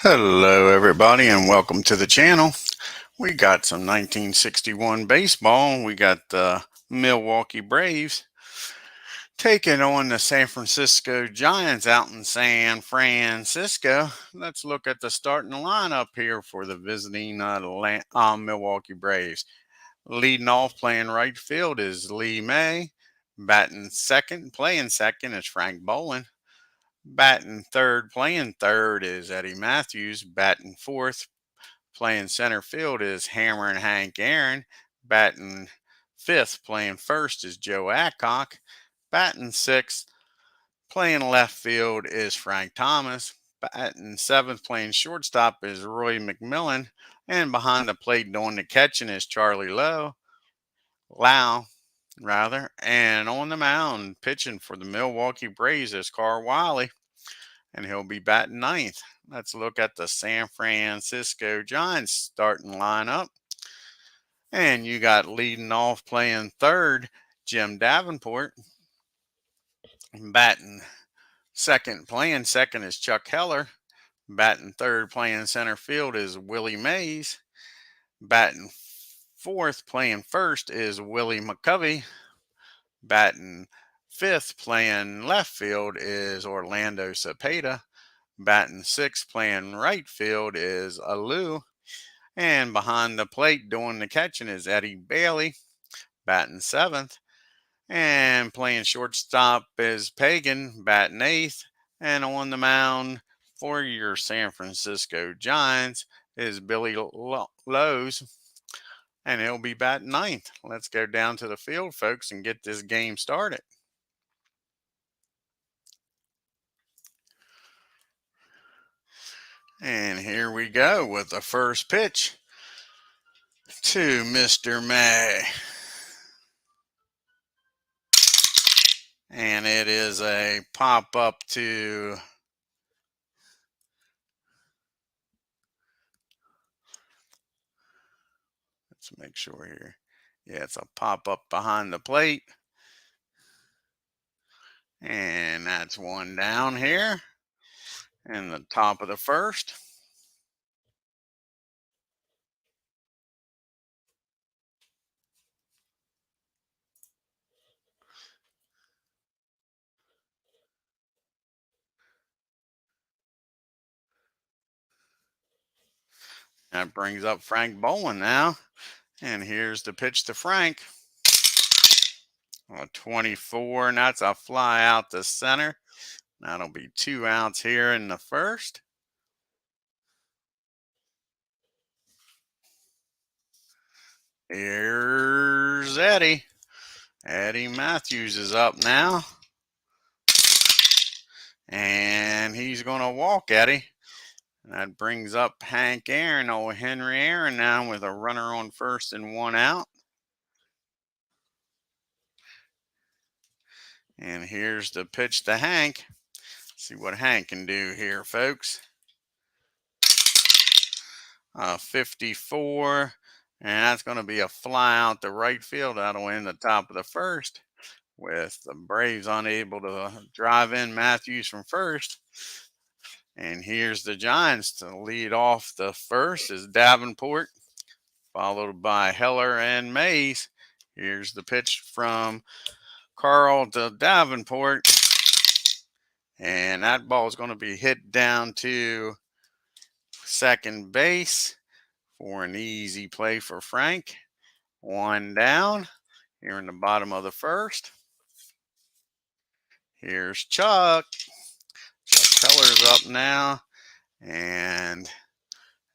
Hello everybody and welcome to the channel. We got some 1961 baseball. We got the Milwaukee Braves taking on the San Francisco Giants out in San Francisco. Let's look at the starting lineup here for the visiting Milwaukee Braves. Leading off playing right field is Lee May. Playing second is Frank Boland. Batting third, playing third is Eddie Matthews. Batting fourth, playing center field is Hammer and Hank Aaron. Batting fifth, playing first is Joe Adcock. Batting sixth, playing left field is Frank Thomas. Batting seventh, playing shortstop is Roy McMillan. And behind the plate doing the catching is Charlie Lau, rather. And on the mound, pitching for the Milwaukee Braves is Carl Wiley, and he'll be batting ninth. Let's look at the San Francisco Giants starting lineup. And you got leading off playing third, Jim Davenport. Batting second, playing second is Chuck Heller. Batting third, playing center field is Willie Mays. Batting fourth, playing first is Willie McCovey. Batting fifth, playing left field is Orlando Cepeda. Batting sixth, playing right field is Alou. And behind the plate doing the catching is Eddie Bailey. Batting seventh. And playing shortstop is Pagan, batting eighth. And on the mound for your San Francisco Giants is Billy Lowe's, and he'll be batting ninth. Let's go down to the field, folks, and get this game started. And here we go with the first pitch to Mr. May. And it is a pop up to let's make sure here. Yeah, it's a pop up behind the plate. And that's one down here in the top of the first. That brings up Frank Boland now. And here's the pitch to Frank. 24, and that's a fly out to center. That'll be 2 outs here in the first. Here's Eddie. Eddie Matthews is up now. And he's going to walk Eddie. That brings up Hank Aaron, old Henry Aaron now with a runner on first and 1 out. And here's the pitch to Hank. See what Hank can do here, folks. 54. And that's going to be a fly out to right field. That'll end the top of the first, with the Braves unable to drive in Matthews from first. And here's the Giants to lead off the first is Davenport, followed by Heller and Mays. Here's the pitch from Carl to Davenport. And that ball is going to be hit down to second base for an easy play for Frank. 1 down here in the bottom of the first. Here's Chuck. Chuck Heller's up now. And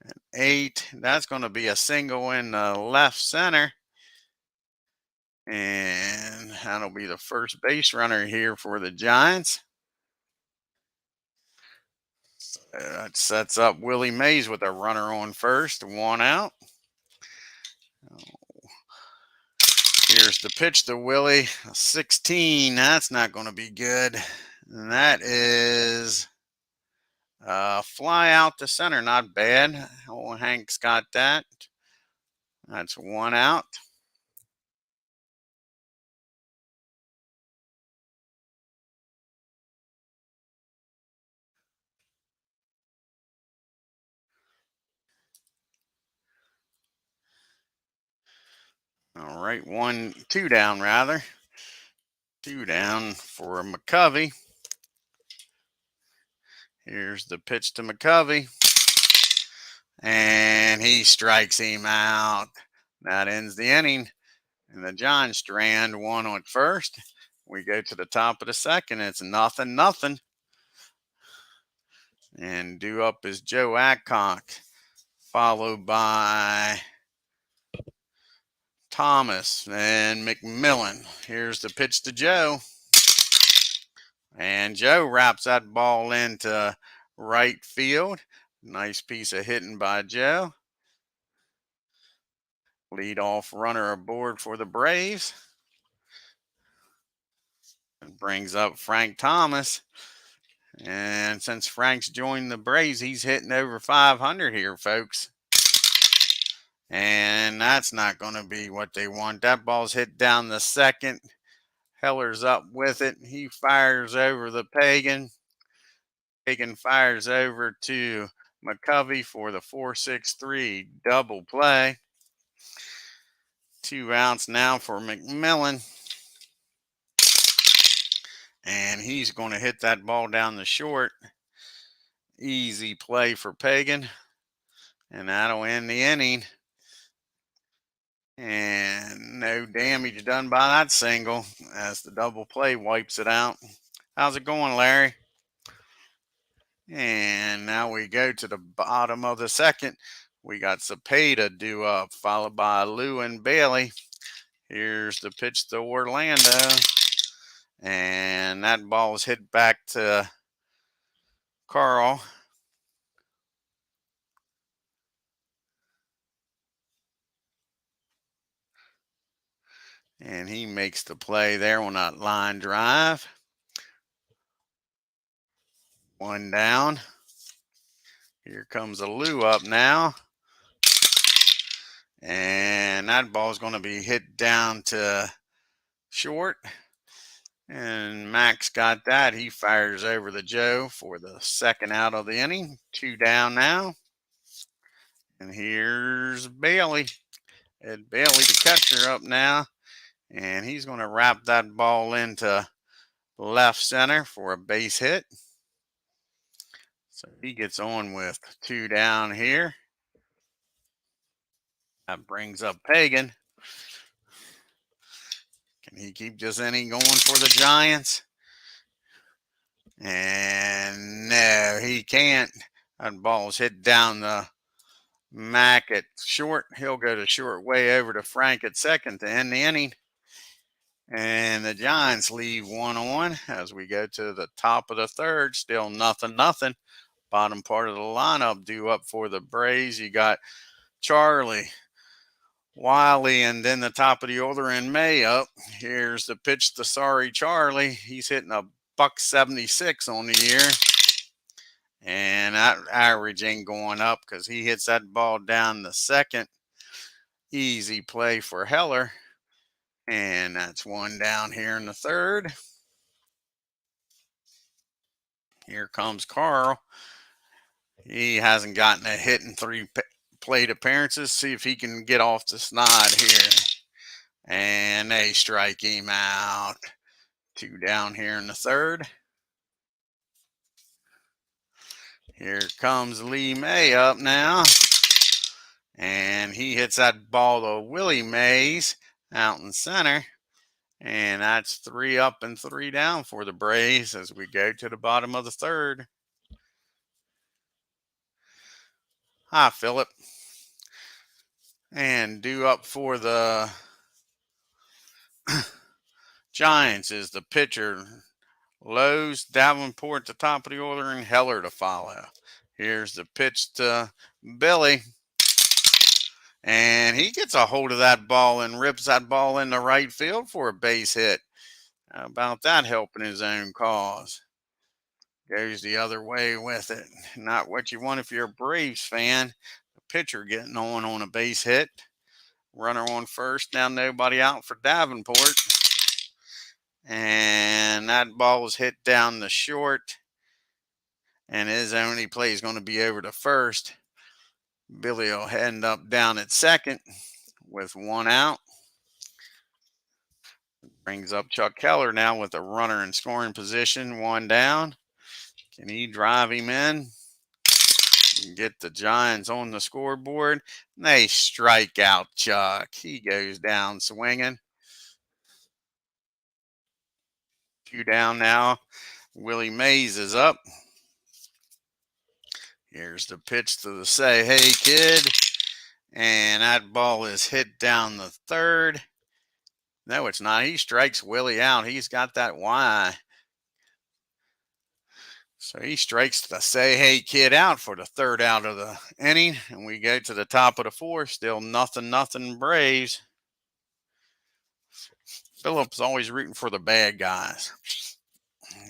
an 8. That's going to be a single in the left center. And that'll be the first base runner here for the Giants. So that sets up Willie Mays with a runner on first, 1 out. Here's the pitch to Willie. 16. That's not going to be good. And that is fly out to center. Not bad. Old Hank's got that. That's 1 out. All right, 2 down rather. 2 down for McCovey. Here's the pitch to McCovey. And he strikes him out. That ends the inning. And the John Strand won on first. We go to the top of the second. It's 0-0. And due up is Joe Adcock, followed by Thomas and McMillan. Here's the pitch to Joe. And Joe wraps that ball into right field. Nice piece of hitting by Joe. Leadoff runner aboard for the Braves. And brings up Frank Thomas. And since Frank's joined the Braves, he's hitting over 500 here, folks. And that's not going to be what they want. That ball's hit down the second. Heller's up with it. He fires over the Pagan. Pagan fires over to McCovey for the 4-6-3 double play. 2 outs now for McMillan. And he's going to hit that ball down the short. Easy play for Pagan. And that'll end the inning. And no damage done by that single as the double play wipes it out. How's it going, Larry? And now we go to the bottom of the second. We got Cepeda due up, followed by Lou and Bailey. Here's the pitch to Orlando. And that ball is hit back to Carl. And he makes the play there on that line drive. 1 down. Here comes a Lou up now. And that ball is going to be hit down to short. And Max got that. He fires over the Joe for the second out of the inning. 2 down now. And here's Bailey. Ed Bailey, the catcher, up now. And he's going to wrap that ball into left center for a base hit. So he gets on with 2 down here. That brings up Pagan. Can he keep this inning going for the Giants? And no, he can't. That ball's hit down the Mac at short. He'll go to short way over to Frank at second to end the inning. And the Giants leave 1 on as we go to the top of the third. Still 0-0. Bottom part of the lineup due up for the Braves. You got Charlie, Wiley, and then the top of the order in May up. Here's the pitch to Sorry Charlie. He's hitting a $176 on the year. And that average ain't going up because he hits that ball down the second. Easy play for Heller. And that's 1 down here in the third. Here comes Carl. He hasn't gotten a hit in 3 plate appearances. See if he can get off the snide here. And they strike him out. 2 down here in the third. Here comes Lee May up now. And he hits that ball to Willie Mays out in center. And that's 3 up and 3 down for the Braves as we go to the bottom of the third. Hi, Philip. And due up for the Giants is the pitcher, LOES, Davenport at the top of the order, and Heller to follow. Here's the pitch to Billy. And he gets a hold of that ball and rips that ball into right field for a base hit. How about that helping his own cause? Goes the other way with it. Not what you want if you're a Braves fan. The pitcher getting on a base hit. Runner on first. Now nobody out for Davenport. And that ball is hit down the short. And his only play is going to be over to first. Billy will end up down at second with 1 out. Brings up Chuck Keller now with a runner in scoring position, one down. Can he drive him in? Get the Giants on the scoreboard. They strike out Chuck. He goes down swinging. 2 down now. Willie Mays is up. Here's the pitch to the say, hey, kid. And that ball is hit down the third. No, it's not. He strikes Willie out. He's got that Y. So he strikes the say, hey, kid out for the third out of the inning. And we go to the top of the fourth. Still nothing Braves. Phillips always rooting for the bad guys.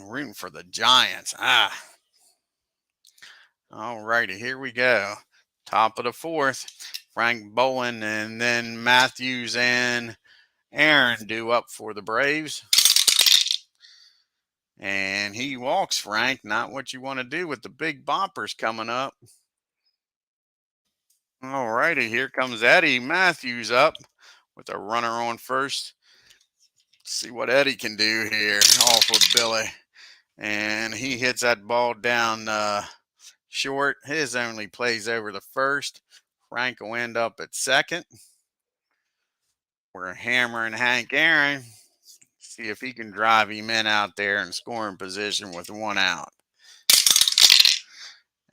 Rooting for the Giants. All righty, here we go. Top of the fourth. Frank Bowen and then Matthews and Aaron due up for the Braves. And he walks Frank. Not what you want to do with the big boppers coming up. All righty, here comes Eddie Matthews up with a runner on first. Let's see what Eddie can do here off of Billy. And he hits that ball down short. His only plays over the first. Frank will end up at second. We're hammering Hank Aaron. See if he can drive him in out there in scoring position with one out.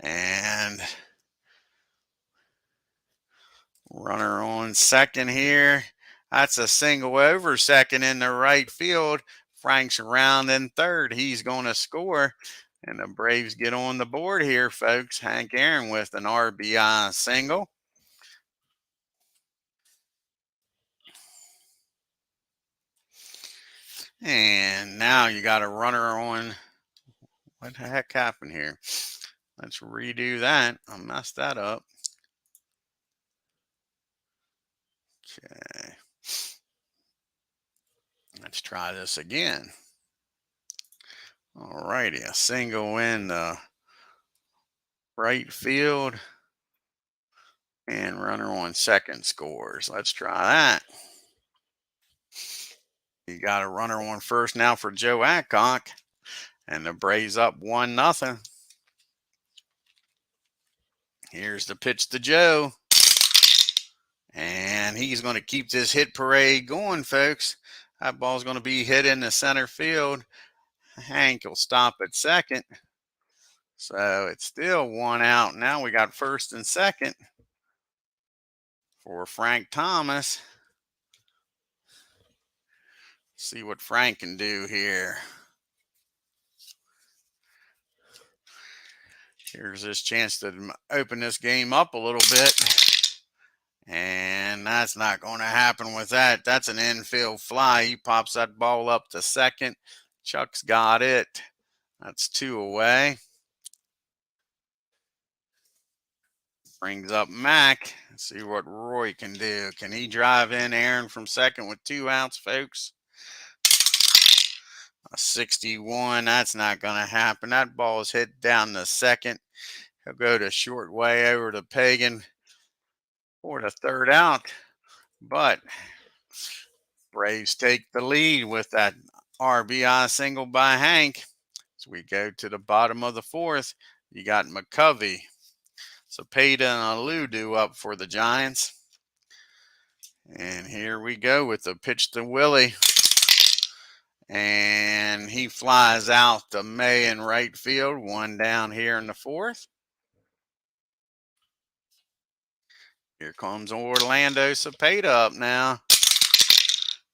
And runner on second here. That's a single over second in the right field. Frank's around in third. He's going to score. And the Braves get on the board here, folks. Hank Aaron with an RBI single. And now you got a runner on. What the heck happened here? Let's redo that. I messed that up. Okay. Let's try this again. All righty. A single in the right field. And runner on second scores. Let's try that. You got a runner on first now for Joe Adcock. And the Braves up 1-0. Here's the pitch to Joe. And he's going to keep this hit parade going, folks. That ball's going to be hit in the center field. Hank will stop at second. So it's still one out. Now we got first and second for Frank Thomas. See what Frank can do here. Here's his chance to open this game up a little bit. And that's not going to happen with that. That's an infield fly. He pops that ball up to second. Chuck's got it. That's 2 away. Brings up Mac. Let's see what Roy can do. Can he drive in Aaron from second with 2 outs, folks? A 61. That's not going to happen. That ball is hit down the second. He'll go to short way over to Pagan for the third out. But Braves take the lead with that RBI single by Hank. As we go to the bottom of the fourth, you got McCovey. Cepeda and Aludu up for the Giants. And here we go with the pitch to Willie. And he flies out to May in right field. 1 down here in the fourth. Here comes Orlando Cepeda up now.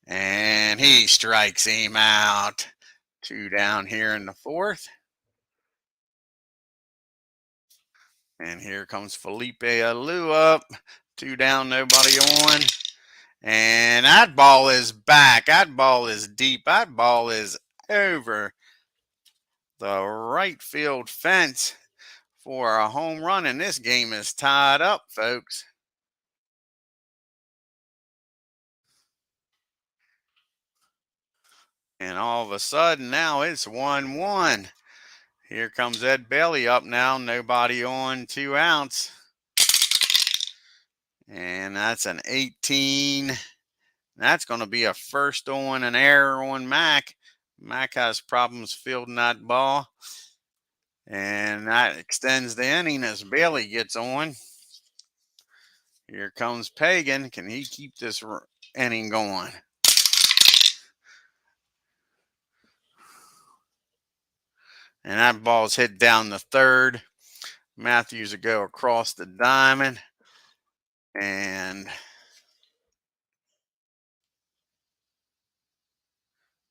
And he strikes him out. 2 down here in the fourth. And here comes Felipe Alou up. 2 down, nobody on. And that ball is back. That ball is deep. That ball is over the right field fence for a home run. And this game is tied up, folks. And all of a sudden now it's 1-1. Here comes Ed Bailey up now. Nobody on, 2 outs. And that's an 18-9 That's going to be a first on an error on Mac. Mac has problems fielding that ball. And that extends the inning as Bailey gets on. Here comes Pagan. Can he keep this inning going? And that ball's hit down the third. Matthews will go across the diamond. And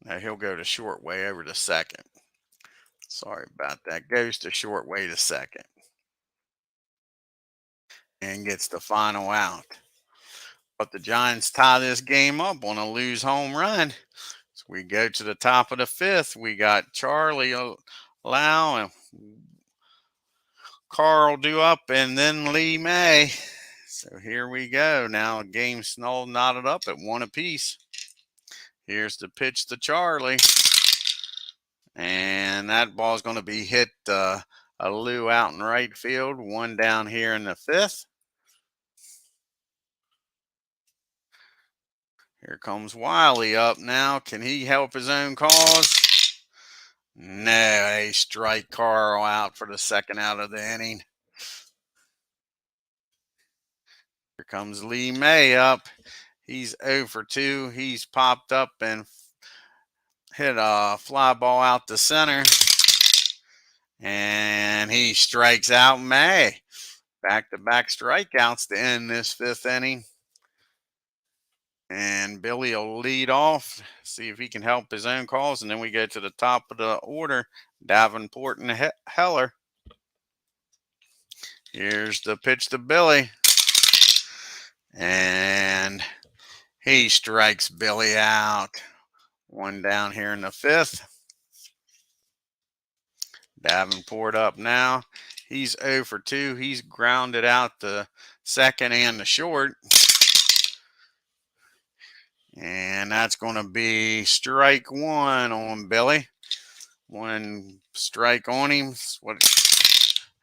now he'll go to short way over to second. Sorry about that. Goes to short way to second. And gets the final out. But the Giants tie this game up on a lose home run. So we go to the top of the fifth. We got Charlie Lau and Carl do up, and then Lee May. So here we go. Now game's all knotted up at one apiece. Here's the pitch to Charlie. And that ball's going to be hit a Lou out in right field. One down here in the fifth. Here comes Wiley up now. Can he help his own cause? No, they strike Carl out for the second out of the inning. Here comes Lee May up. He's 0 for 2. He's popped up and hit a fly ball out to center. And he strikes out May. Back-to-back strikeouts to end this fifth inning. And Billy will lead off, see if he can help his own cause. And then we go to the top of the order, Davenport and Heller. Here's the pitch to Billy. And he strikes Billy out. One down here in the fifth. Davenport up now. He's 0 for 2. He's grounded out the second and the short. And that's going to be strike one on Billy. One strike on him. That's what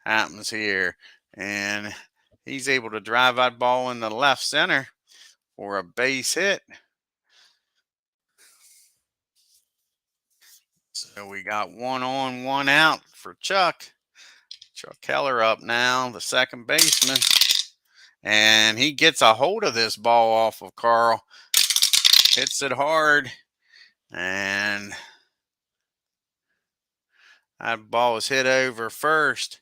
happens here. And he's able to drive that ball in the left center for a base hit. So we got 1 on, 1 out for Chuck. Chuck Keller up now, the second baseman. And he gets a hold of this ball off of Carl. Hits it hard. And that ball is hit over first.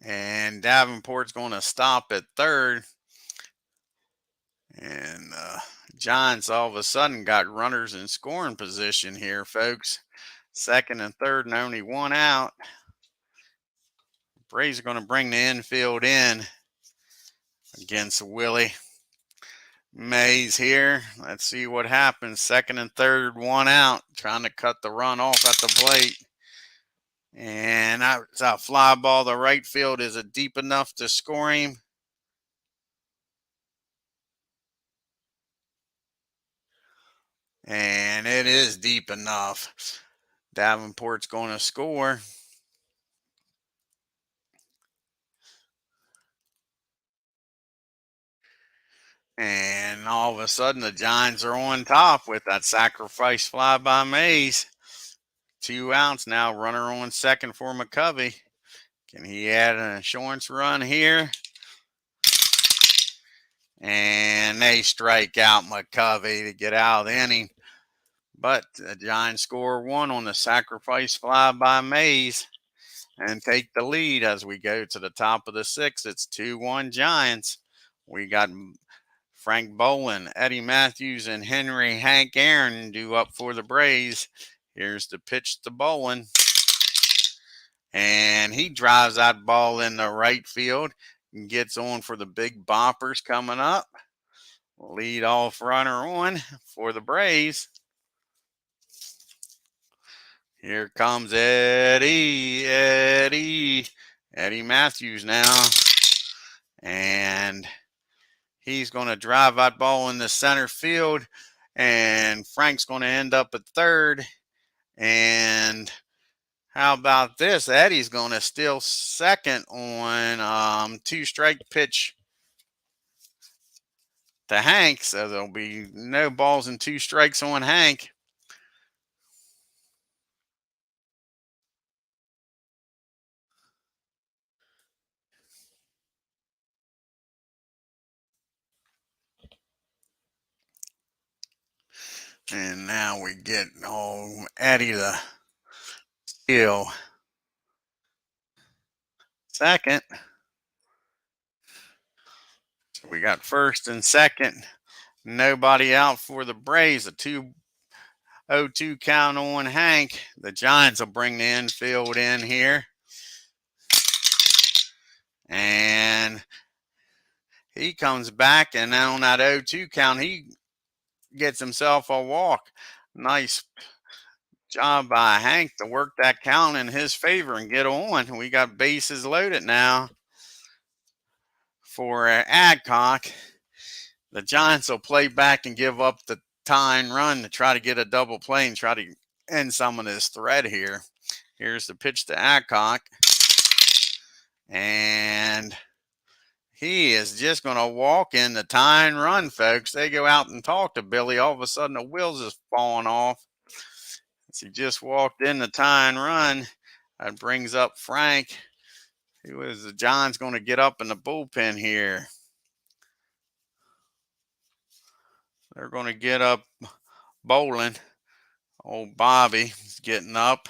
And Davenport's going to stop at third. And Giants all of a sudden got runners in scoring position here, folks. Second and third and only 1 out. Braves are going to bring the infield in against Willie. Mays here. Let's see what happens. Second and third, 1 out. Trying to cut the run off at the plate. And that's a fly ball. The right field is deep enough to score him. And it is deep enough. Davenport's going to score. And all of a sudden, the Giants are on top with that sacrifice fly by Mays. 2 outs now. Runner on second for McCovey. Can he add an insurance run here? And they strike out McCovey to get out of the inning. But the Giants score 1 on the sacrifice fly by Mays and take the lead as we go to the top of the 6th. It's 2-1 Giants. We got Frank Bolin, Eddie Matthews, and Henry Hank Aaron due up for the Braves. Here's the pitch to Bolin. And he drives that ball in the right field and gets on for the big boppers coming up. Lead off runner on for the Braves. Here comes Eddie Matthews now. And he's going to drive that ball in the center field. And Frank's going to end up at third. And how about this? Eddie's going to steal second on 2-strike pitch to Hank, so there'll be no balls and 2 strikes on Hank. And now we get Eddie the steal. Second. So we got first and second. Nobody out for the Braves. A 2-0-2 count on Hank. The Giants will bring the infield in here. And he comes back, and on that 0-2 count, he gets himself a walk. Nice job by Hank to work that count in his favor and get on. We got bases loaded now for Adcock. The Giants will play back and give up the tying run to try to get a double play and try to end some of this thread here. Here's the pitch to Adcock. And he is just going to walk in the tying run, folks. They go out and talk to Billy. All of a sudden, the wheels is falling off. As he just walked in the tying run. That brings up Frank. The Giants going to get up in the bullpen here. They're going to get up bowling. Old Bobby is getting up.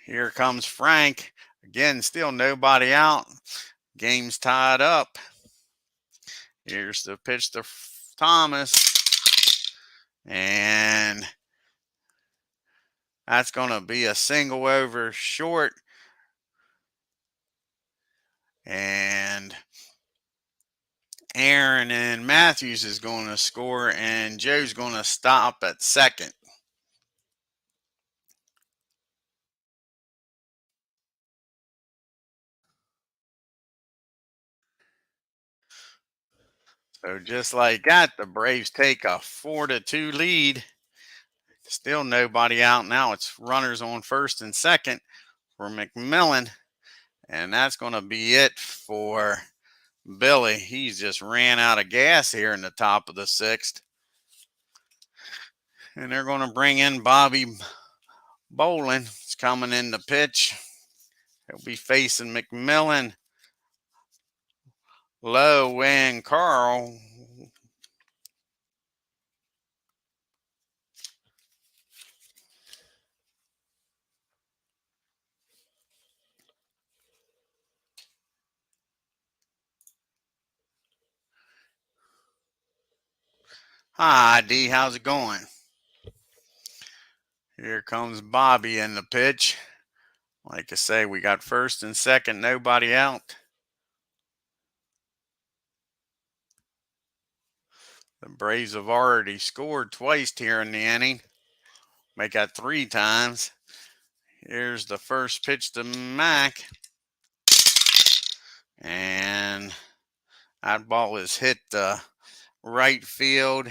Here comes Frank. Again, still nobody out. Game's tied up. Here's the pitch to Thomas. And that's going to be a single over short. And Aaron and Matthews is going to score, and Joe's going to stop at second. So just like that, the Braves take a 4-2 lead. Still nobody out now. It's runners on first and second for McMillan. And that's going to be it for Billy. He's just ran out of gas here in the top of the sixth. And they're going to bring in Bobby Bolin. He's coming in the pitch. He'll be facing McMillan, Lowe, and Carl. Hi, D. How's it going? Here comes Bobby in the pitch. Like I say, we got first and second, nobody out. The Braves have already scored twice here in the inning. Make that 3 times. Here's the first pitch to Mac. And that ball is hit the right field.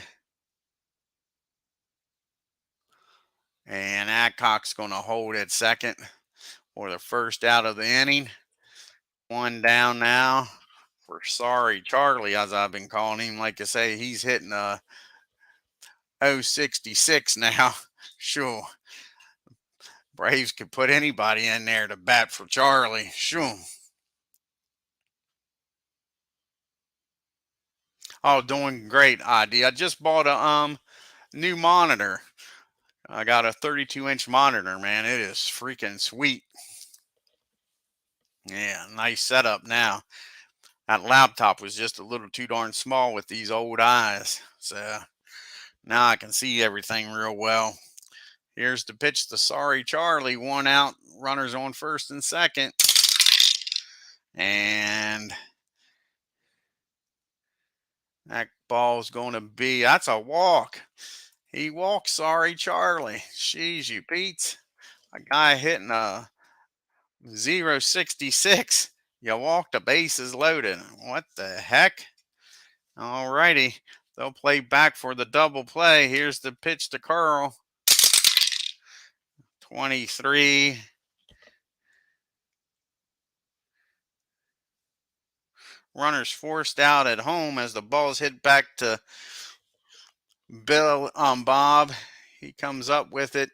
And Adcock's going to hold at second for the first out of the inning. 1 down now for Sorry Charlie, as I've been calling him. Like I say, he's hitting a 066 now. Sure. Braves could put anybody in there to bat for Charlie. Sure. Oh, doing great, ID. I just bought a new monitor. I got a 32-inch monitor, man. It is freaking sweet. Yeah, nice setup now. That laptop was just a little too darn small with these old eyes. So now I can see everything real well. Here's the pitch to Sorry Charlie. 1 out, runners on first and second. And that ball's going to be, that's a walk. He walked Sorry Charlie. Jeez, you Pete. A guy hitting a 066. You walked, the bases loaded. What the heck? All righty. They'll play back for the double play. Here's the pitch to Carl. 23. Runners forced out at home as the ball's hit back to Bob. He comes up with it.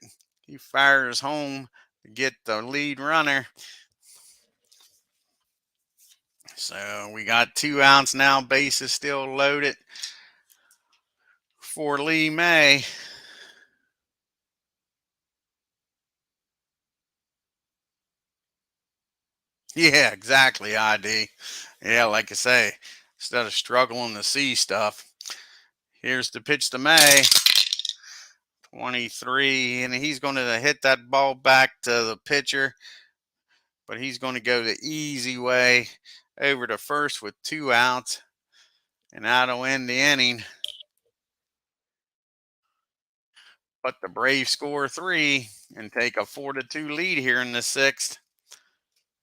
He fires home to get the lead runner. So we got 2 outs now. Base is still loaded for Lee May. Yeah, exactly, ID. Yeah, like I say, instead of struggling to see stuff, here's the pitch to May. 23, and he's going to hit that ball back to the pitcher, but he's going to go the easy way over to first with 2 outs, and that'll end the inning. But the Braves score 3 and take a 4-2 lead here in the 6th.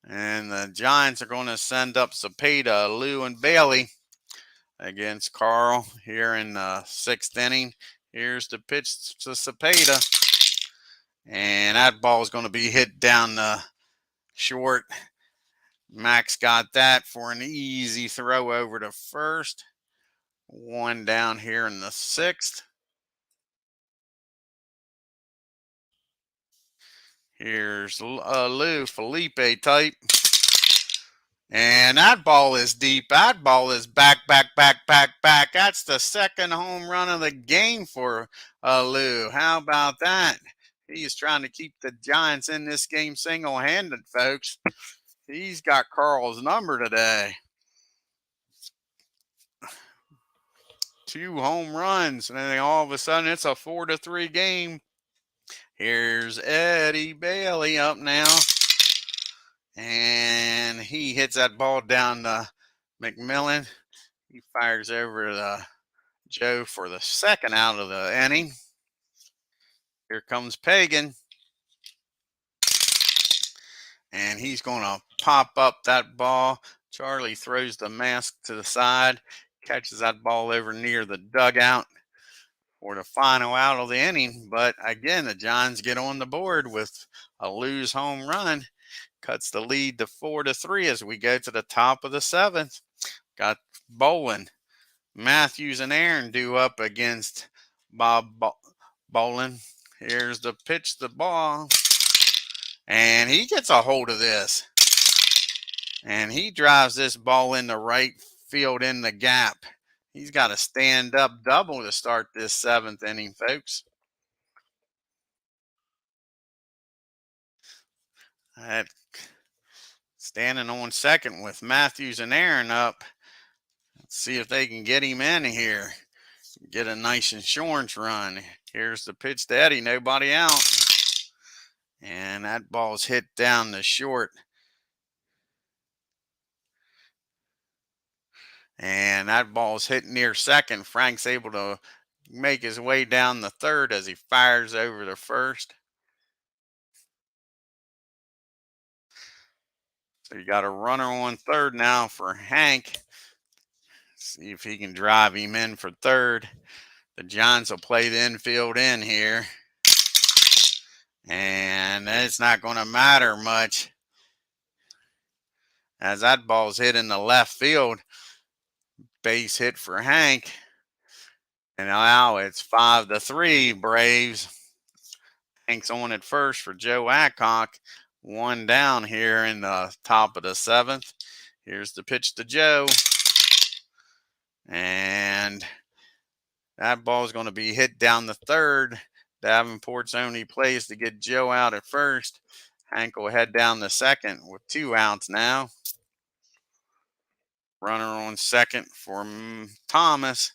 And the Giants are going to send up Cepeda, Lou, and Bailey against Carl here in the 6th inning. Here's the pitch to Cepeda. And that ball is going to be hit down the short. Max got that for an easy throw over to first. 1 down here in the 6th. Here's Lou Felipe type. And that ball is deep. That ball is back. That's the 2nd home run of the game for Lou. How about that? He's trying to keep the Giants in this game single-handed, folks. He's got Carl's number today. 2 home runs, and then all of a sudden it's a 4-3 game. Here's Eddie Bailey up now. And he hits that ball down to McMillan. He fires over to Joe for the 2nd out of the inning. Here comes Pagan. And he's going to pop up that ball. Charlie throws the mask to the side, catches that ball over near the dugout for the final out of the inning. But again, the Giants get on the board with a Lou's home run. Cuts the lead to 4-3 as we go to the top of the 7th. Got Bolin, Matthews, and Aaron due up against Bob Bolin. Here's the pitch, the ball. And he gets a hold of this. And he drives this ball in the right field in the gap. He's got a stand-up double to start this 7th inning, folks. That standing on second with Matthews and Aaron up. Let's see if they can get him in here. Get a nice insurance run. Here's the pitch to Eddie. Nobody out. And that ball's hit down the short. And that ball's hit near second. Frank's able to make his way down the 3rd as he fires over the 1st. So you got a runner on 3rd now for Hank. See if he can drive him in for 3rd. The Giants will play the infield in here. And it's not going to matter much as that ball's hit in the left field. Base hit for Hank. And now it's 5-3 Braves. Hank's on at first for Joe Adcock. 1 down here in the top of the 7th. Here's the pitch to Joe. And that ball is going to be hit down the 3rd. Davenport's only plays to get Joe out at first. Hank will head down the 2nd with 2 outs now. Runner on 2nd for Thomas.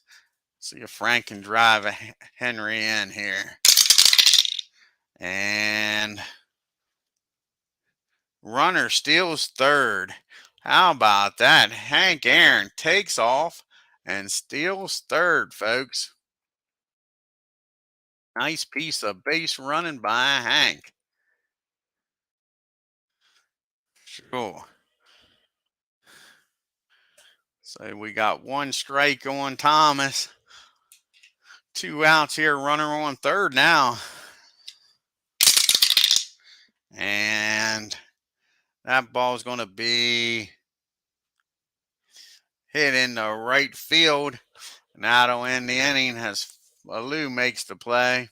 See if Frank can drive Henry in here. And runner steals 3rd. How about that? Hank Aaron takes off and steals 3rd, folks. Nice piece of base running by Hank. Sure. So we got 1 strike on Thomas. 2 outs here. Runner on 3rd now. And that ball is going to be hit in the right field. And that'll end the inning as Lou makes the play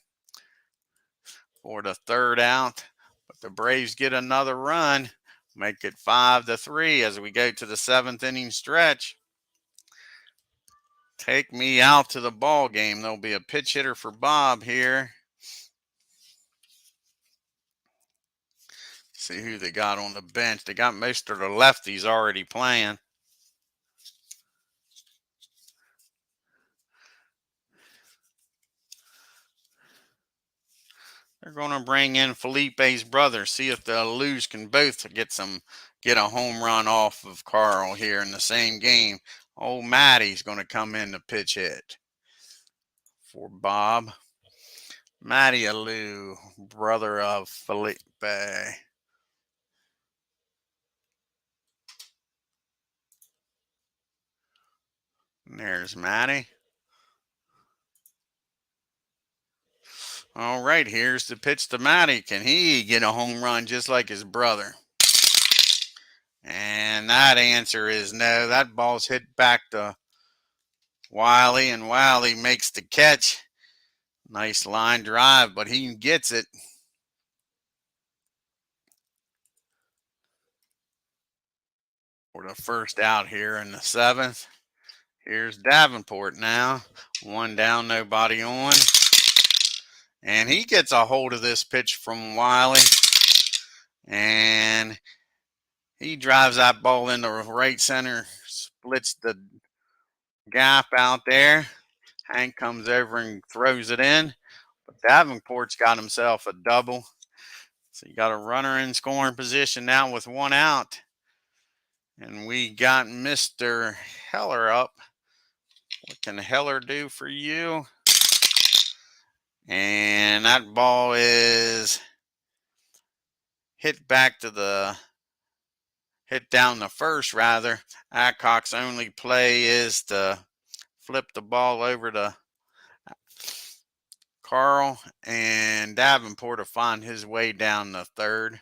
for the third out. But the Braves get another run, make it 5-3 as we go to the seventh inning stretch. Take me out to the ball game. There'll be a pitch hitter for Bob here. See who they got on the bench. They got most of the lefties already playing. They're going to bring in Felipe's brother. See if the Loos can both get a home run off of Carl here in the same game. Old Matty's going to come in to pitch hit for Bob. Matty Alou, brother of Felipe. And there's Matty. All right, here's the pitch to Matty. Can he get a home run just like his brother? And that answer is no. That ball's hit back to Wiley, and Wiley makes the catch. Nice line drive, but he gets it. For the first out here in the seventh. Here's Davenport now. One down, nobody on. And he gets a hold of this pitch from Wiley. And he drives that ball into right center, splits the gap out there. Hank comes over and throws it in. But Davenport's got himself a double. So you got a runner in scoring position now with one out. And we got Mr. Heller up. What can Heller do for you? And that ball is hit down the first rather. Adcock's only play is to flip the ball over to Carl, and Davenport to find his way down the third.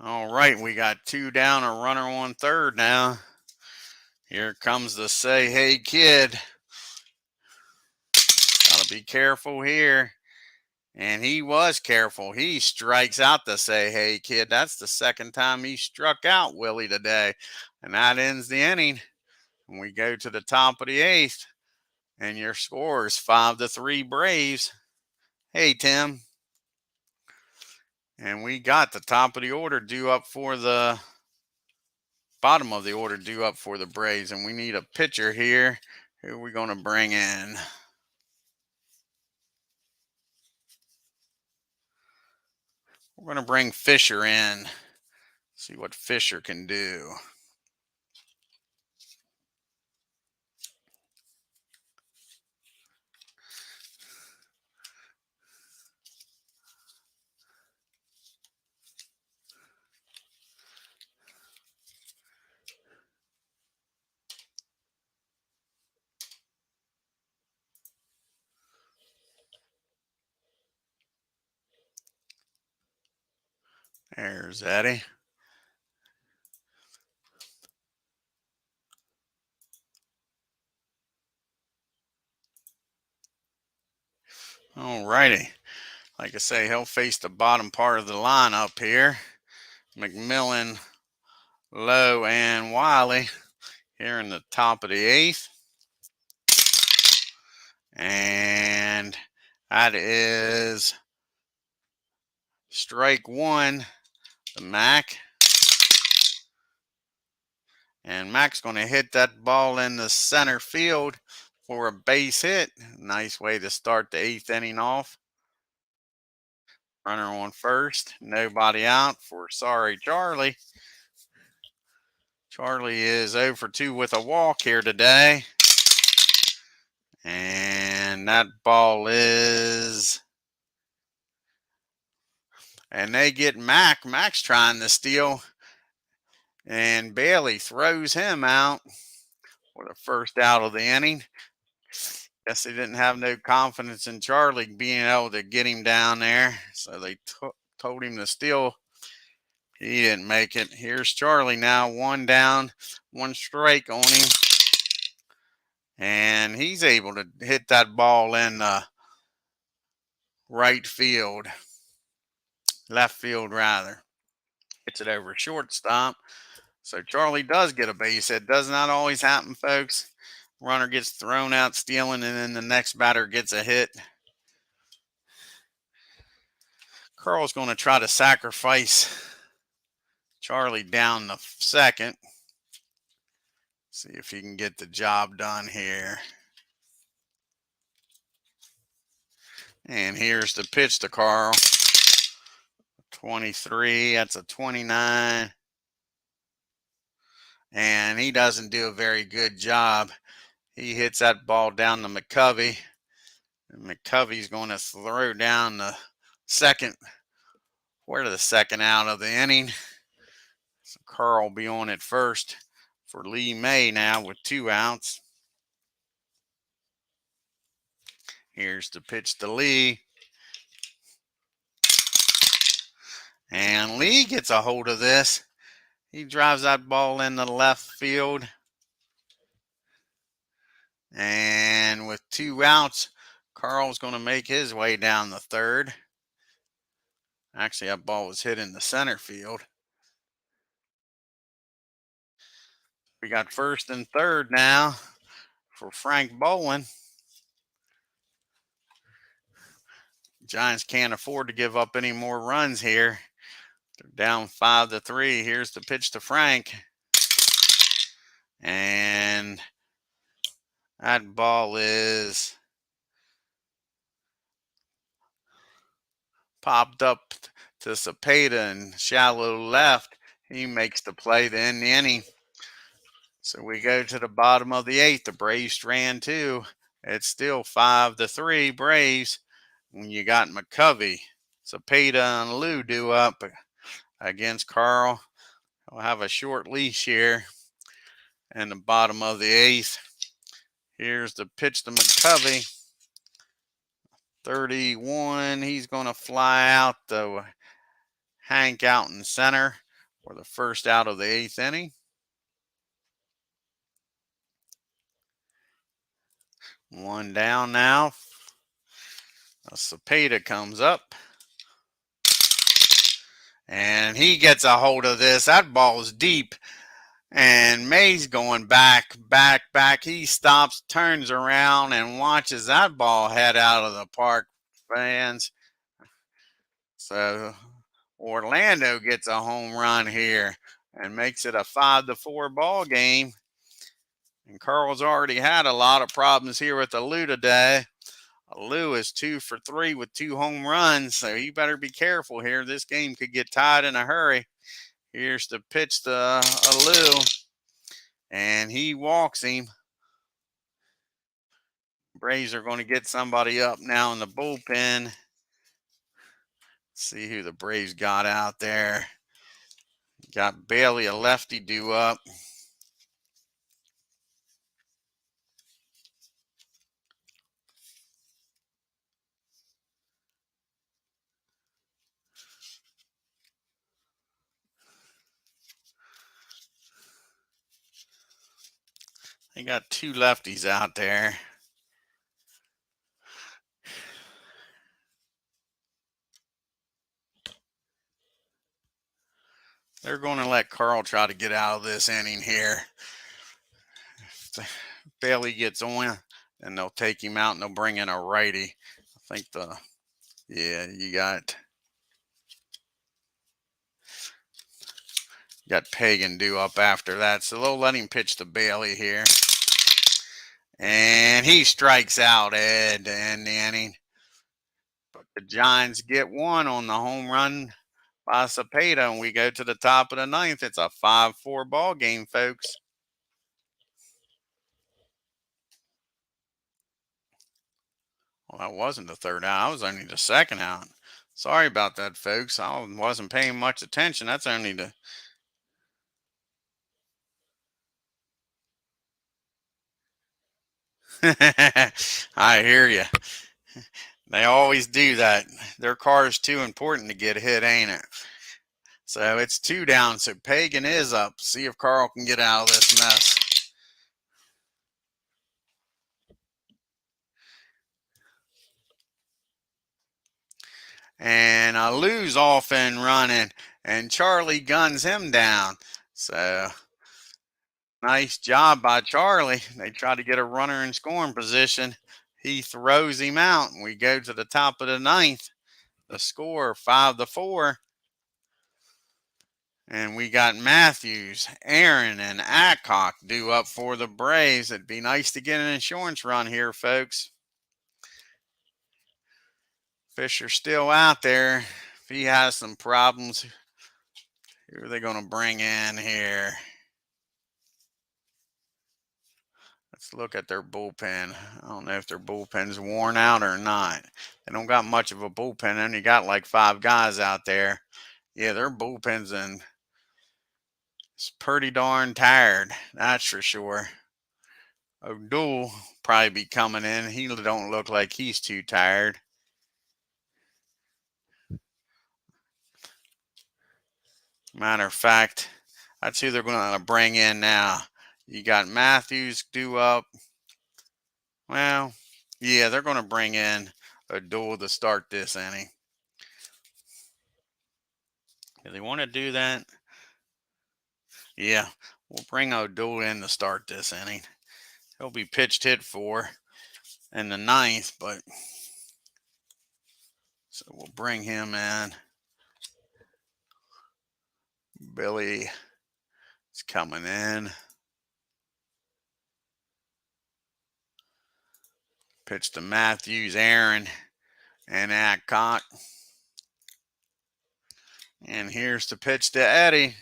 All right, we got two down, a runner on third now. Here comes the say hey kid. Gotta be careful here. And he was careful. He strikes out the say hey kid. That's the second time he struck out Willie today. And that ends the inning. And we go to the top of the eighth. And your score is 5-3 Braves. Hey, Tim. And we got the top of the order due up for the bottom of the order due up for the Braves. And we need a pitcher here. Who are we going to bring in? We're going to bring Fisher in. See what Fisher can do. There's Eddie. All righty. Like I say, he'll face the bottom part of the lineup here. McMillan, Lowe, and Wiley here in the top of the eighth. And that is strike one to Mac. And Mac's going to hit that ball in the center field for a base hit. Nice way to start the eighth inning off. Runner on first. Nobody out for sorry Charlie. Charlie is 0 for 2 with a walk here today. And that ball is... And they get Mac. Mac's trying to steal. And Bailey throws him out for the first out of the inning. Guess they didn't have no confidence in Charlie being able to get him down there, so they told him to steal. He didn't make it. Here's Charlie now, one down, one strike on him. And he's able to hit that ball in right field. Left field, rather. Gets it over shortstop. So Charlie does get a base hit. Does not always happen, folks. Runner gets thrown out stealing, and then the next batter gets a hit. Carl's going to try to sacrifice Charlie down the second. See if he can get the job done here. And here's the pitch to Carl. 23, that's a 29. And he doesn't do a very good job. He hits that ball down to McCovey. And McCovey's going to throw down the second. We're the second out of the inning. So Carl will be on at first for Lee May now with 2 outs. Here's the pitch to Lee. And Lee gets a hold of this. He drives that ball in the left field. And with 2 outs, Carl's going to make his way down the third. Actually, that ball was hit in the center field. We got first and third now for Frank Bowen. Giants can't afford to give up any more runs here. They're down 5-3. Here's the pitch to Frank. And that ball is popped up to Cepeda and shallow left. He makes the play to end the inning. So we go to the bottom of the 8th. The Braves ran 2. It's still 5-3 Braves when you got McCovey, Cepeda, and Lou due up against Carl. He'll have a short leash here in the bottom of the 8th. Here's the pitch to McCovey. 31. He's going to fly out to Hank out in center for the first out of the 8th inning. One down now. Cepeda comes up. And he gets a hold of this. That ball is deep. And May's going back. He stops, turns around, and watches that ball head out of the park, fans. So Orlando gets a home run here and makes it a 5-4 ball game. And Carl's already had a lot of problems here with the Lou today. Lou is 2 for 3 with 2 home runs, so you better be careful here. This game could get tied in a hurry. Here's the pitch to Lou, and he walks him. Braves are going to get somebody up now in the bullpen. See who the Braves got out there. Got Bailey, a lefty, due up. They got 2 lefties out there. They're going to let Carl try to get out of this inning here. If Bailey gets on, then they'll take him out and they'll bring in a righty. I think you got Pagan due up after that. So they'll let him pitch to Bailey here. And he strikes out, Ed, to end the inning. But the Giants get 1 on the home run by Cepeda, and we go to the top of the 9th. It's a 5-4 ball game, folks. Well, that wasn't the third out. That was only the second out. Sorry about that, folks. I wasn't paying much attention. That's only the... I hear you. They always do that. Their car is too important to get hit, ain't it? So it's 2 down. So Pagan is up. See if Carl can get out of this mess. And Lou's off and running, and Charlie guns him down. So nice job by Charlie. They try to get a runner in scoring position. He throws him out, and we go to the top of the ninth. The score 5-4. And we got Matthews, Aaron, and Adcock due up for the Braves. It'd be nice to get an insurance run here, folks. Fisher's still out there. If he has some problems, who are they going to bring in here? Let's look at their bullpen. I don't know if their bullpen's worn out or not. They don't got much of a bullpen. Only got like 5 guys out there. Yeah, their bullpen's in. It's pretty darn tired. That's for sure. O'Doul probably be coming in. He don't look like he's too tired. Matter of fact, that's who they're going to bring in now. You got Matthews due up. Well, yeah, they're going to bring in O'Doul to start this inning. Do they want to do that? Yeah, we'll bring O'Doul in to start this inning. He'll be pitched hit for in the ninth, but so we'll bring him in. Billy is coming in. Pitch to Matthews, Aaron, and Adcock. And here's the pitch to Eddie.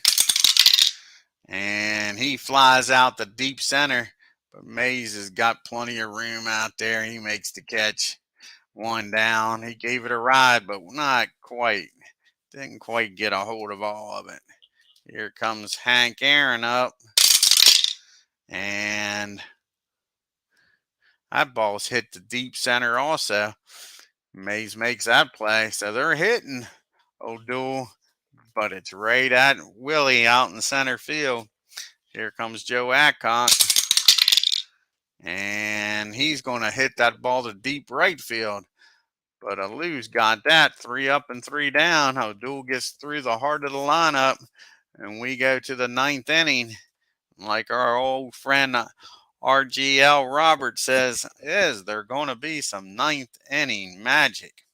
And he flies out the deep center. But Mays has got plenty of room out there. He makes the catch. 1 down. He gave it a ride, but not quite. Didn't quite get a hold of all of it. Here comes Hank Aaron up. And that ball's hit the deep center also. Mays makes that play. So they're hitting O'Doul, but it's right at Willie out in center field. Here comes Joe Adcock. And he's going to hit that ball to deep right field. But Lou's got that. 3 up and 3 down. O'Doul gets through the heart of the lineup. And we go to the 9th inning. Like our old friend RGL Roberts says, is there going to be some 9th inning magic?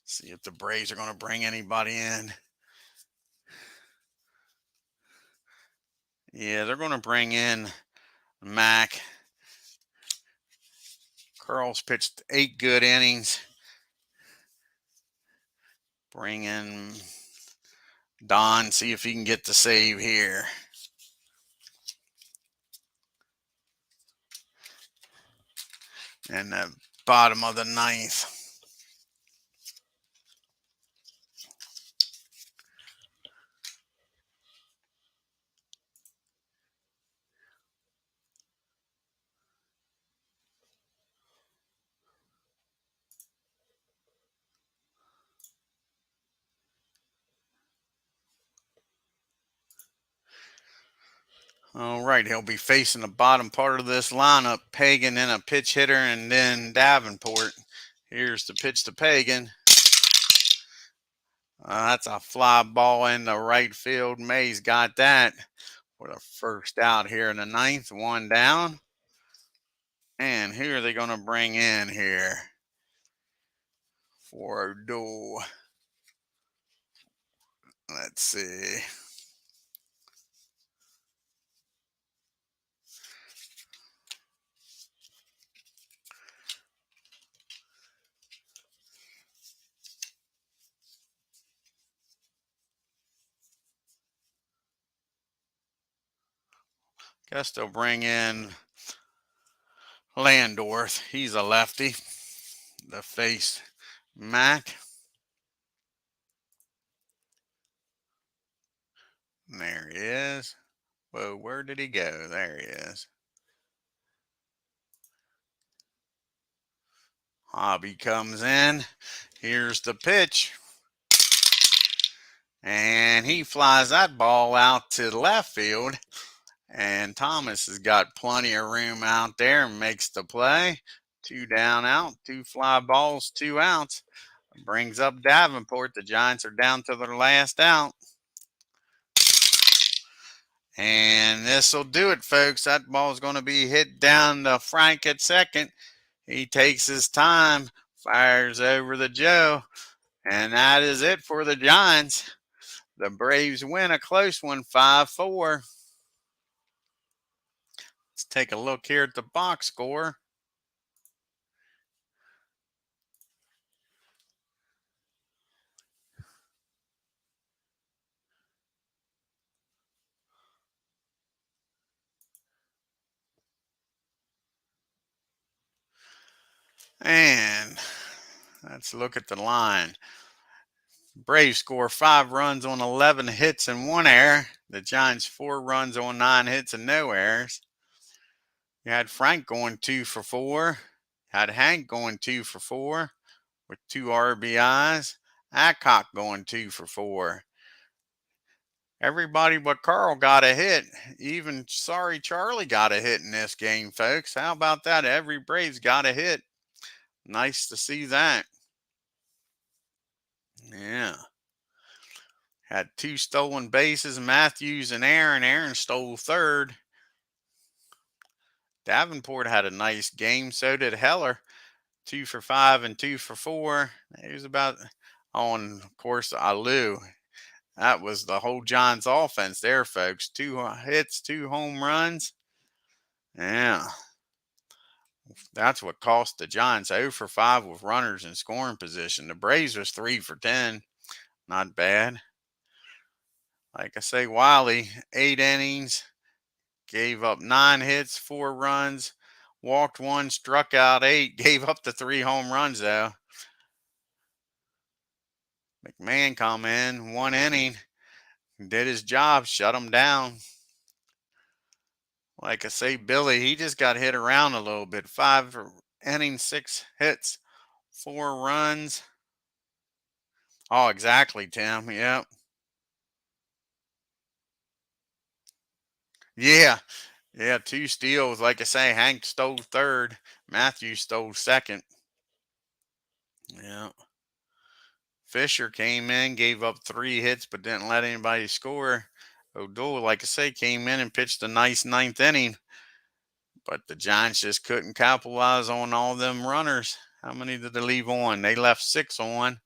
See if the Braves are going to bring anybody in. Yeah, they're going to bring in Mac. Carl's pitched 8 good innings. Bring in Don, see if he can get the save here. And the bottom of the 9th. All right, he'll be facing the bottom part of this lineup. Pagan in a pitch hitter, and then Davenport. Here's the pitch to Pagan. That's a fly ball in the right field. Mays got that for the first out here in the 9th. 1 down. And who are they going to bring in here for O'Doul? Let's see. Guess they'll bring in Landorf. He's a lefty. The face Mac. There he is. Whoa, where did he go? There he is. Hobby comes in. Here's the pitch. And he flies that ball out to the left field. And Thomas has got plenty of room out there and makes the play. 2 down, out, 2 fly balls, 2 outs. Brings up Davenport. The Giants are down to their last out. And this will do it, folks. That ball is going to be hit down to Frank at second. He takes his time, fires over the Joe. And that is it for the Giants. The Braves win a close one, 5-4. Let's take a look here at the box score. And let's look at the line. Braves score 5 runs on 11 hits and 1 error. The Giants 4 runs on 9 hits and no errors. You had Frank going 2 for 4. Had Hank going 2 for 4 with 2 RBIs. Adcock going 2 for 4. Everybody but Carl got a hit. Even Sorry Charlie got a hit in this game, folks. How about that? Every Braves got a hit. Nice to see that. Yeah. Had 2 stolen bases, Matthews and Aaron. Aaron stole third. Davenport had a nice game. So did Heller. 2 for 5 and 2 for 4. He was about on, of course, Alou. That was the whole Giants offense there, folks. 2 hits, 2 home runs. Yeah. That's what cost the Giants 0 for 5 with runners in scoring position. The Braves was 3 for 10. Not bad. Like I say, Wiley, 8 innings, gave up 9 hits, 4 runs, walked 1, struck out 8, gave up the 3 home runs, though. McMahon come in, 1 inning, did his job, shut him down. Like I say, Billy, he just got hit around a little bit. 5 innings, 6 hits, 4 runs. Oh, exactly, Tim. Yep. Yeah. Yeah, 2 steals. Like I say, Hank stole third. Matthew stole second. Yeah. Fisher came in, gave up 3 hits, but didn't let anybody score. O'Doyle, like I say, came in and pitched a nice 9th inning. But the Giants just couldn't capitalize on all them runners. How many did they leave on? They left 6 on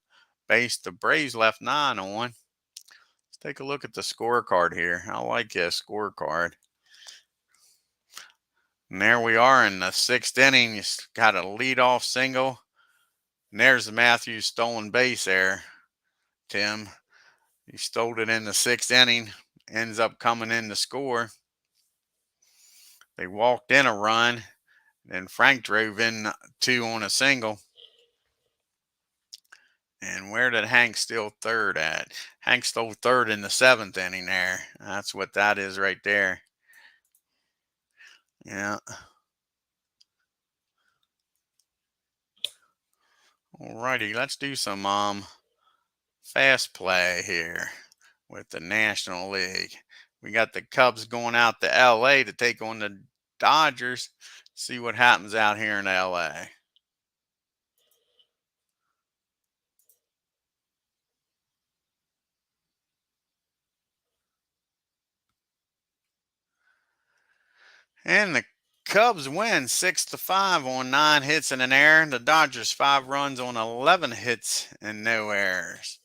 base. The Braves left 9 on. Let's take a look at the scorecard here. I like this scorecard. And there we are in the 6th inning. You got a leadoff single. And there's the Matthews stolen base there, Tim. He stole it in the 6th inning. Ends up coming in to score. They walked in a run. Then Frank drove in 2 on a single. And where did Hank steal third at? Hank stole third in the 7th inning there. That's what that is right there. Yeah. Alrighty, let's do some fast play here with the National League. We got the Cubs going out to LA to take on the Dodgers. See what happens out here in LA. And the Cubs win 6-5 on 9 hits and an error. The Dodgers 5 runs on 11 hits and no errors.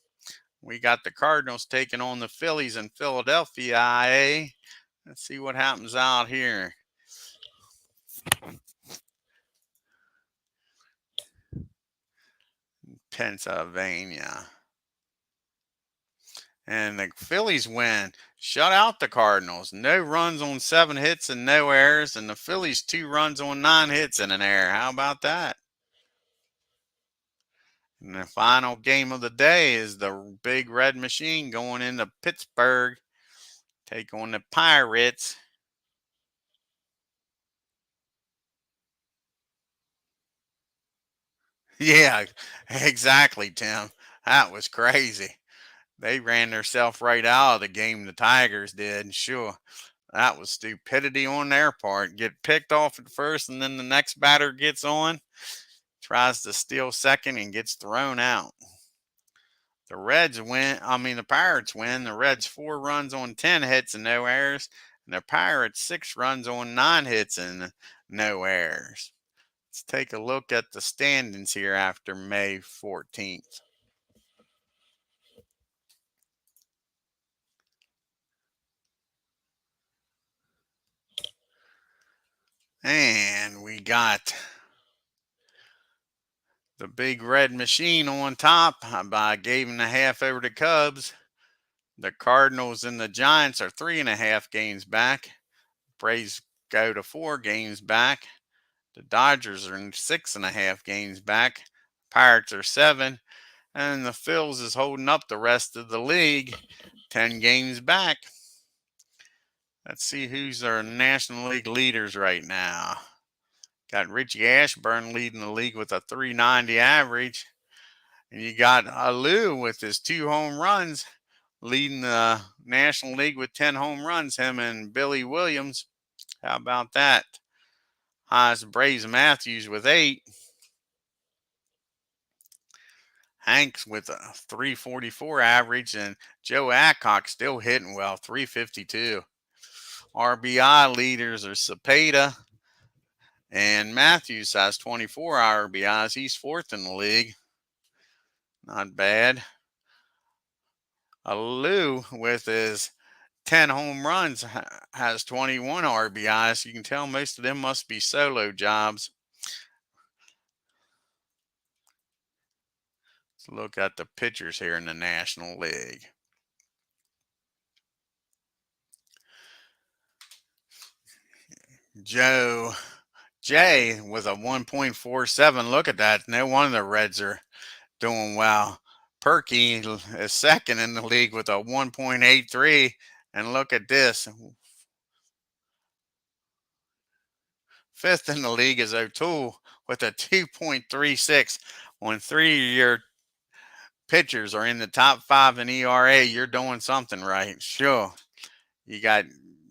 We got the Cardinals taking on the Phillies in Philadelphia, IA. Let's see what happens out here. Pennsylvania. And the Phillies win. Shut out the Cardinals. No runs on 7 hits and no errors. And the Phillies 2 runs on 9 hits and an error. How about that? And the final game of the day is the Big Red Machine going into Pittsburgh, take on the Pirates. Yeah, exactly, Tim. That was crazy. They ran themselves right out of the game, the Tigers did. Sure. That was stupidity on their part. Get picked off at first, and then the next batter gets on, tries to steal second, and gets thrown out. The Reds win. The Pirates win. The Reds 4 runs on 10 hits and no errors, and the Pirates 6 runs on 9 hits and no errors. Let's take a look at the standings here after May 14th. And we got the big red machine on top by 8.5 over the Cubs. The Cardinals and the Giants are 3.5 games back. Braves go to 4 games back. The Dodgers are 6.5 games back. Pirates are 7. And the Phils is holding up the rest of the league, 10 games back. Let's see who's our National League leaders right now. Got Richie Ashburn leading the league with a 390 average. And you got Alou with his 2 home runs leading the National League with 10 home runs, him and Billy Williams. How about that? Highest Braves Matthews with 8. Hanks with a 344 average, and Joe Adcock still hitting well, 352. RBI leaders are Cepeda, and Matthews has 24 RBIs. He's 4th in the league. Not bad. Alou with his 10 home runs has 21 RBIs. You can tell most of them must be solo jobs. Let's look at the pitchers here in the National League. Jay with a 1.47. Look at that. No wonder the Reds are doing well. Perky is 2nd in the league with a 1.83. And look at this. 5th in the league is O'Toole with a 2.36. When 3-year pitchers are in the top 5 in ERA, you're doing something right. Sure. You got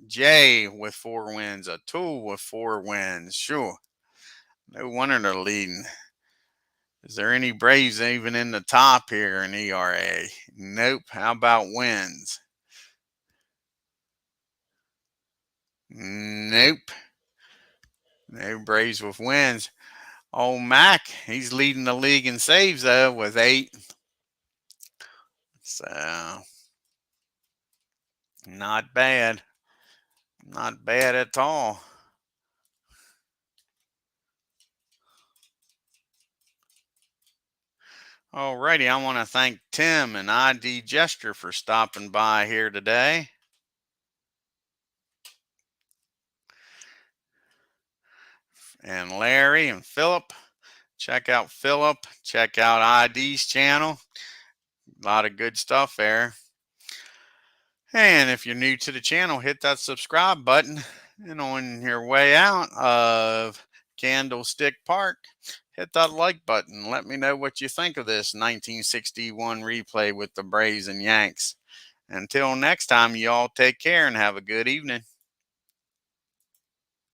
Jay with 4 wins, O'Toole with 4 wins. Sure. No wonder they're leading. Is there any Braves even in the top here in ERA? Nope. How about wins? Nope. No Braves with wins. Old Mac, he's leading the league in saves, though, with 8. So, not bad. Not bad at all. Alrighty, I want to thank Tim and ID Gesture for stopping by here today. And Larry and Philip. Check out Philip. Check out ID's channel. A lot of good stuff there. And if you're new to the channel, hit that subscribe button. And on your way out of Candlestick Park, hit that like button. Let me know what you think of this 1961 replay with the Braves and Yanks. Until next time, you all take care and have a good evening.